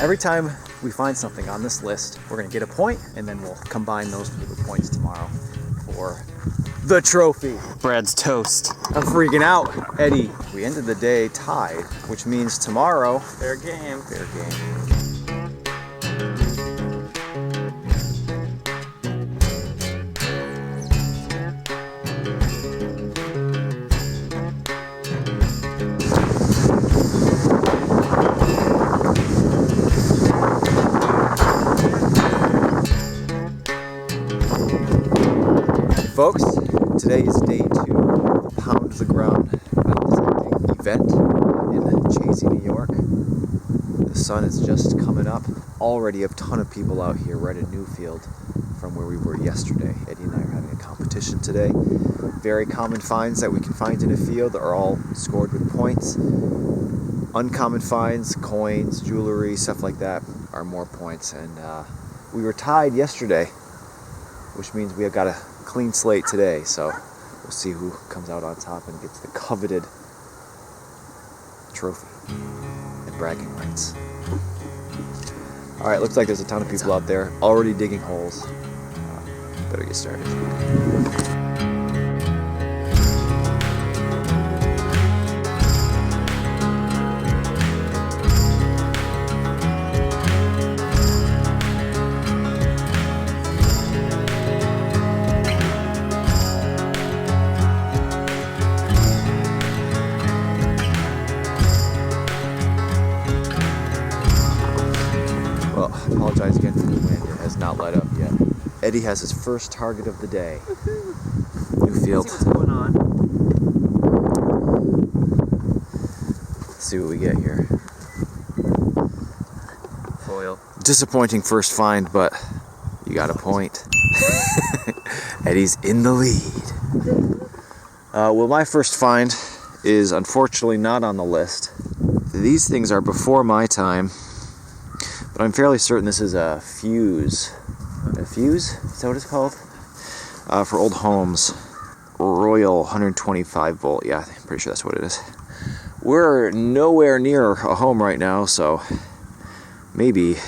Every time we find something on this list, we're gonna get a point, and then we'll combine those with the points tomorrow for the trophy. Brad's toast. I'm freaking out. Eddie, we ended the day tied, which means tomorrow, Fair game. fair game. Folks, today is day 2 of the Pound the Ground event in Chazy, New York. The sun is just coming up. Already a ton of people out here right in Newfield from where we were yesterday. Eddie and I are having a competition today. Very common finds that we can find in a field are all scored with points. Uncommon finds, coins, jewelry, stuff like that are more points. And we were tied yesterday, which means we have got a clean slate today, so we'll see who comes out on top and gets the coveted trophy and bragging rights. Alright, looks like there's a ton of people out there already digging holes. Better get started. Well, I apologize again for the wind. It has not let up yet. Eddie has his first target of the day. Newfield. Let's see what's going on. Let's see what we get here. Foil. Disappointing first find, but you got a point. Eddie's in the lead. Well, my first find is unfortunately not on the list. These things are before my time. But I'm fairly certain this is a fuse. A fuse? Is that what it's called? For old homes. Royal 125 volt. Yeah, I'm pretty sure that's what it is. We're nowhere near a home right now, so maybe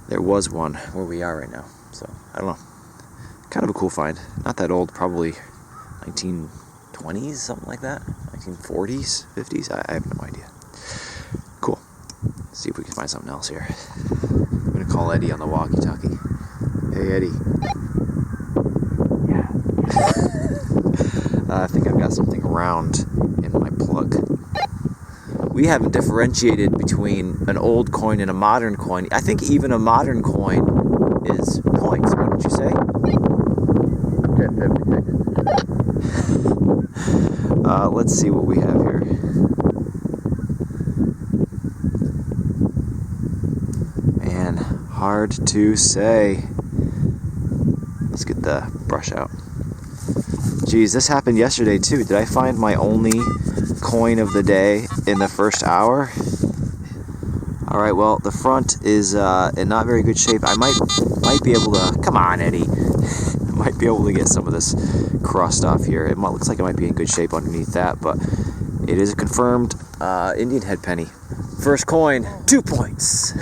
there was one where we are right now. So, I don't know. Kind of a cool find. Not that old, probably 1920s, something like that. 1940s, 50s, I have no idea. Cool. See if we can find something else here. I'm gonna call Eddie on the walkie-talkie. Hey, Eddie. Yeah. I think I've got something round in my plug. We haven't differentiated between an old coin and a modern coin. I think even a modern coin is points, wouldn't you say? Let's see what we have here. Man, hard to say. Let's get the brush out. Geez, this happened yesterday too. Did I find my only coin of the day in the first hour? Alright, well, the front is in not very good shape. I might be able to... Come on, Eddie. I might be able to get some of this crust off here. It looks like it might be in good shape underneath that, but it is a confirmed Indian head penny. First coin, 2 points.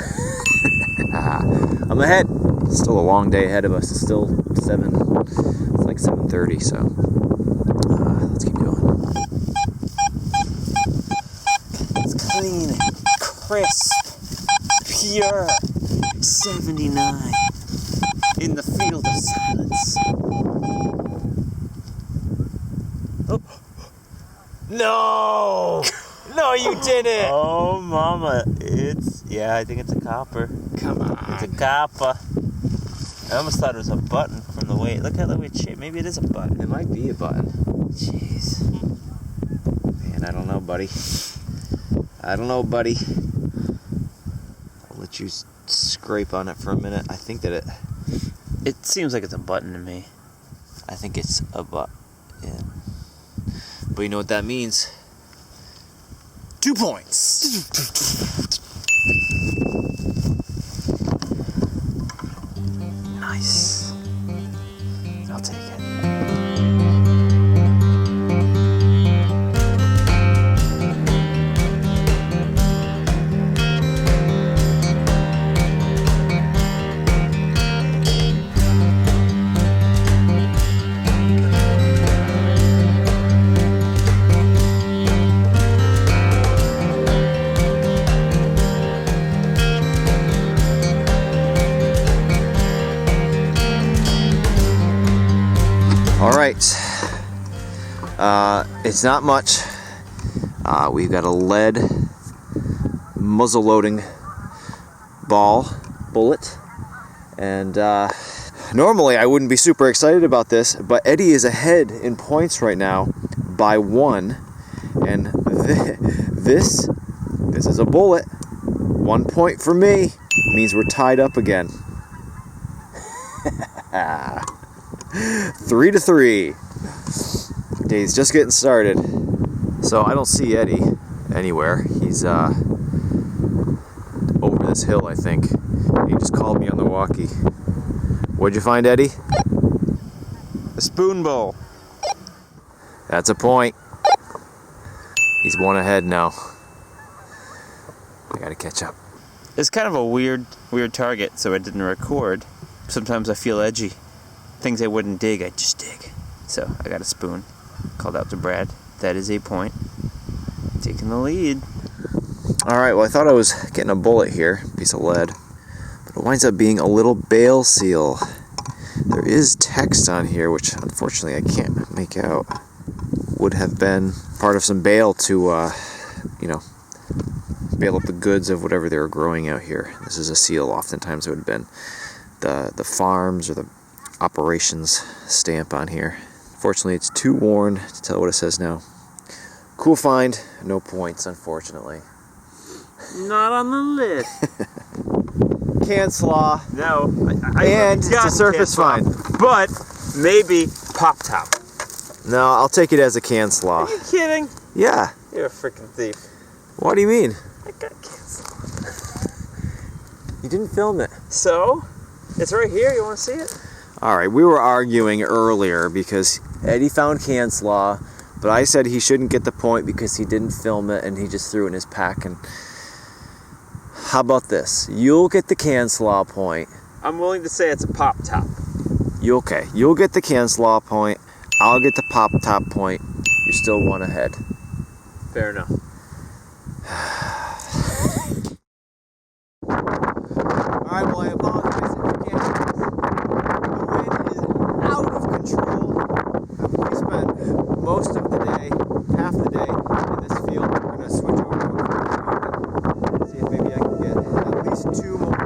I'm ahead. Still a long day ahead of us. It's still 7. It's like 7:30, so let's keep going. It's clean, crisp, pure. 79 in the field of silence. Oh. No! No, you didn't! Oh, mama. I think it's a copper. Come on. It's a copper. I almost thought it was a button from the way. Look how the way it's shaped. Maybe it is a button. It might be a button. Jeez. Man, I don't know, buddy. I'll let you scrape on it for a minute. I think that It seems like it's a button to me. I think it's a button. Yeah. But you know what that means? 2 points. Nice. I'll take it. It's not much. We've got a lead muzzle loading bullet, and normally I wouldn't be super excited about this, but Eddie is ahead in points right now by 1, and this is a bullet. 1 point for me means we're tied up again. 3-3. Day's just getting started. So I don't see Eddie anywhere. He's over this hill, I think. He just called me on the walkie. What'd you find, Eddie? A spoon bowl. That's a point. He's 1 ahead now. I gotta catch up. It's kind of a weird target, so I didn't record. Sometimes I feel edgy. Things I wouldn't dig, I just dig. So I got a spoon. Called out to Brad. That is a point. Taking the lead. Alright, well I thought I was getting a bullet here, piece of lead. But it winds up being a little bale seal. There is text on here, which unfortunately I can't make out. Would have been part of some bale to, bale up the goods of whatever they were growing out here. This is a seal. Oftentimes it would have been the farms or the operations stamp on here. Fortunately, it's too worn to tell what it says now. Cool find, no points, unfortunately. Not on the list. Can slaw. No. And it's a surface find. But maybe pop top. No, I'll take it as a can slaw. Are you kidding? Yeah. You're a freaking thief. What do you mean? I got can slaw. You didn't film it. So? It's right here. You want to see it? Alright, we were arguing earlier because Eddie found can slaw, but I said he shouldn't get the point because he didn't film it and he just threw it in his pack. And how about this? You'll get the can slaw point. I'm willing to say it's a pop top. You'll get the can slaw point. I'll get the pop top point. You're still 1 ahead. Fair enough. Alright, well I apologize if you can't hear this. The wind is out of control. We spent most of the day, half the day, in this field. We're going to switch over to a car. See if maybe I can get at least 2 more.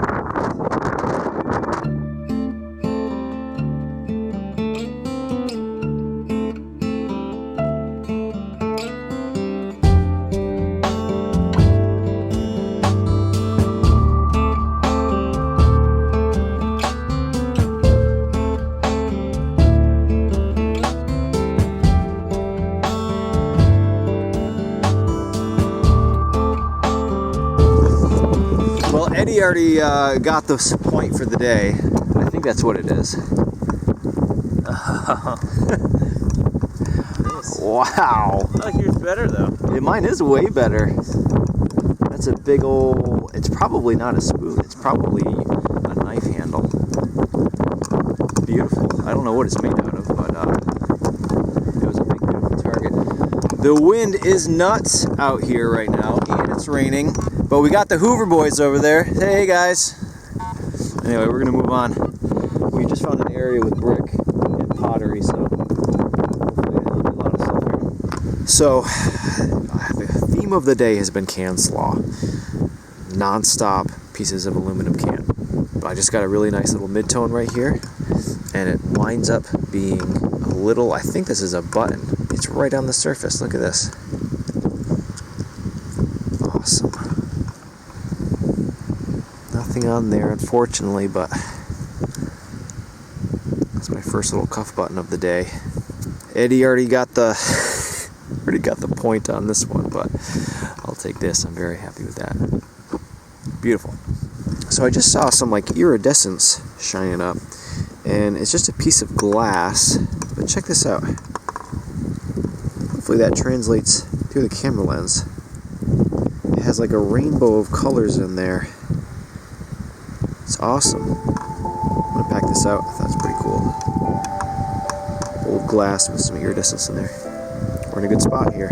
Eddie already got the point for the day. I think that's what it is. Wow. I like yours better though. Yeah, mine is way better. That's a big old... It's probably not a spoon. It's probably a knife handle. Beautiful. I don't know what it's made out of, but it was a big, beautiful target. The wind is nuts out here right now, and it's raining. But we got the Hoover boys over there. Hey guys. Anyway, we're gonna move on. We just found an area with brick and pottery, so hopefully there'll be a lot of stuff here. So the theme of the day has been can slaw. Non-stop pieces of aluminum can. But I just got a really nice little mid-tone right here, and it winds up being a little, I think this is a button. It's right on the surface. Look at this. Awesome. Nothing on there, unfortunately, but that's my first little cuff button of the day. Eddie already got the point on this one, but I'll take this. I'm very happy with that. Beautiful. So I just saw some like iridescence shining up, and it's just a piece of glass. But check this out. Hopefully that translates through the camera lens. It has like a rainbow of colors in there. It's awesome. I'm gonna pack this out. I thought it's pretty cool. Old glass with some iridescence in there. We're in a good spot here.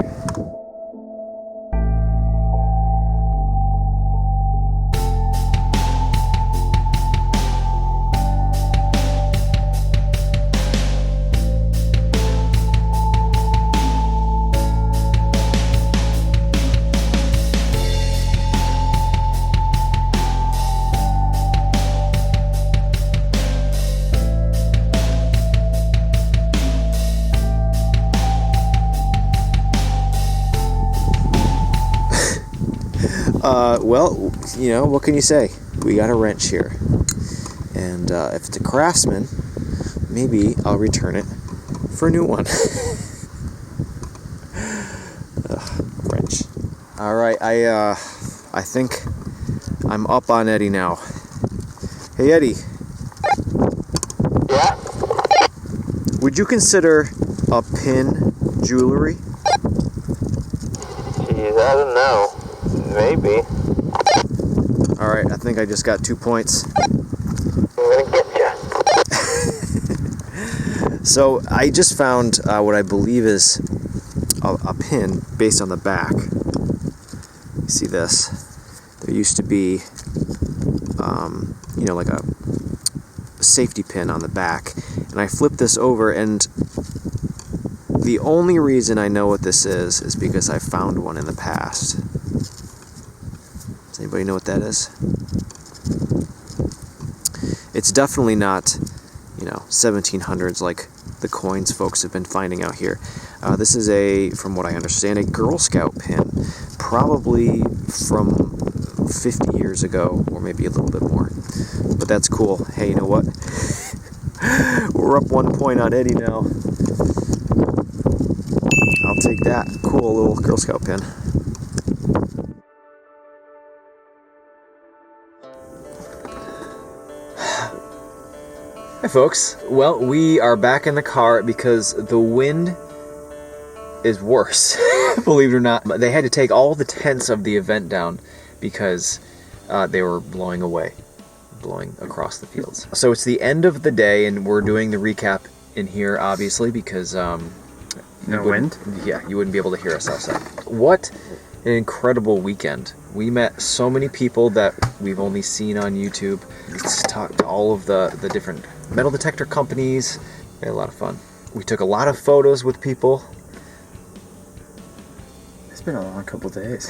well, what can you say? We got a wrench here. And if it's a Craftsman, maybe I'll return it for a new one. Wrench. All right, I think I'm up on Eddie now. Hey, Eddie. Yeah? Would you consider a pin jewelry? Jeez, I don't know. Maybe. All right, I think I just got 2 points. I'm gonna get ya. So I just found what I believe is a pin based on the back. You see this? There used to be, like a safety pin on the back, and I flipped this over, and the only reason I know what this is because I found one in the past. Does anybody know what that is? It's definitely not, 1700s like the coins folks have been finding out here. This is from what I understand, a Girl Scout pin, probably from 50 years ago, or maybe a little bit more. But that's cool. Hey, you know what? We're up 1 point on Eddie now. I'll take that. Cool little Girl Scout pin. Hi folks. Well, we are back in the car because the wind is worse, believe it or not. They had to take all the tents of the event down because they were blowing across the fields. So it's the end of the day, and we're doing the recap in here, obviously, because No wind? Yeah, you wouldn't be able to hear us outside. What an incredible weekend. We met so many people that we've only seen on YouTube. We just talked to all of the different metal detector companies. We had a lot of fun. We took a lot of photos with people. It's been a long couple days.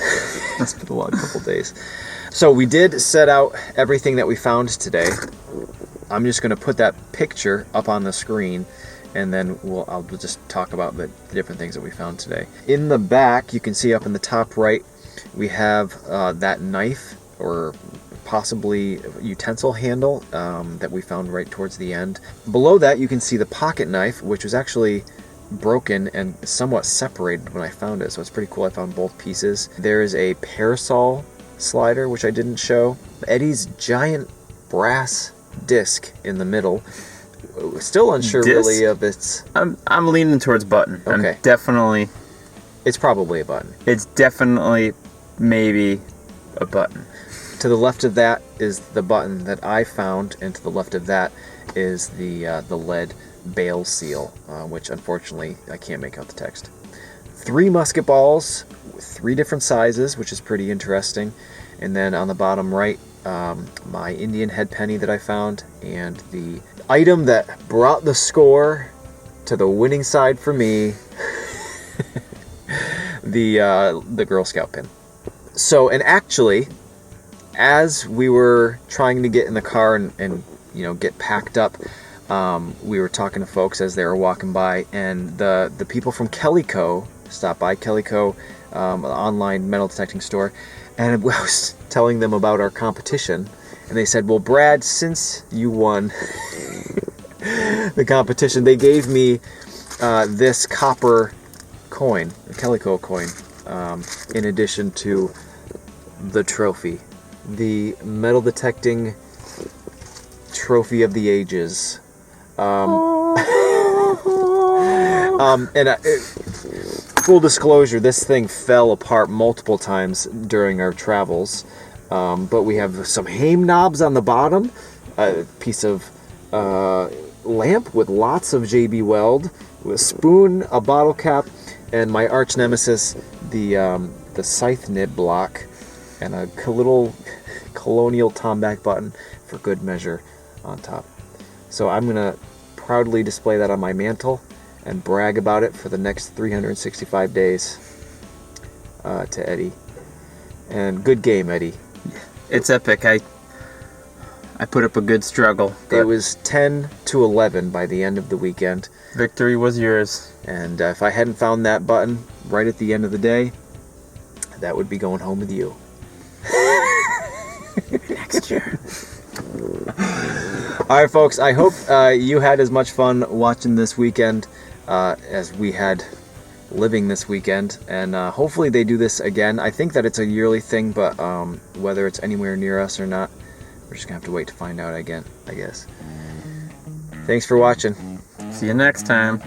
It's been a long couple days. So we did set out everything that we found today. I'm just going to put that picture up on the screen, and then I'll just talk about the different things that we found today. In the back, you can see up in the top right, we have that knife, or possibly utensil handle that we found right towards the end. Below that, you can see the pocket knife, which was actually broken and somewhat separated when I found it, so it's pretty cool. I found both pieces. There is a parasol slider, which I didn't show. Eddie's giant brass disc in the middle. Still unsure really of its... I'm leaning towards button. Okay. It's probably a button. It's definitely maybe a button. To the left of that is the button that I found, and to the left of that is the lead bale seal, which unfortunately I can't make out the text. 3 musket balls, 3 different sizes, which is pretty interesting. And then on the bottom right, my Indian head penny that I found, and the item that brought the score to the winning side for me, the Girl Scout pin. So, and actually, as we were trying to get in the car and get packed up, we were talking to folks as they were walking by, and the people from Kellyco stopped by. Kellyco, an online metal detecting store, and I was telling them about our competition, and they said, well, Brad, since you won the competition, they gave me this copper coin, a Kellyco coin, in addition to the trophy, the metal detecting trophy of the ages. Full disclosure, this thing fell apart multiple times during our travels, but we have some hame knobs on the bottom, a piece of lamp with lots of JB Weld, a spoon, a bottle cap, and my arch nemesis, the scythe nib block, and a little colonial Tomback button for good measure on top. So I'm going to proudly display that on my mantle and brag about it for the next 365 days to Eddie. And good game, Eddie. It's epic. I put up a good struggle. It was 10-11 by the end of the weekend. Victory was yours. And if I hadn't found that button right at the end of the day, that would be going home with you. Next year. All right, folks. I hope you had as much fun watching this weekend as we had living this weekend, and hopefully they do this again. I think that it's a yearly thing, but whether it's anywhere near us or not, we're just gonna have to wait to find out again, I guess. Thanks for watching. See you next time.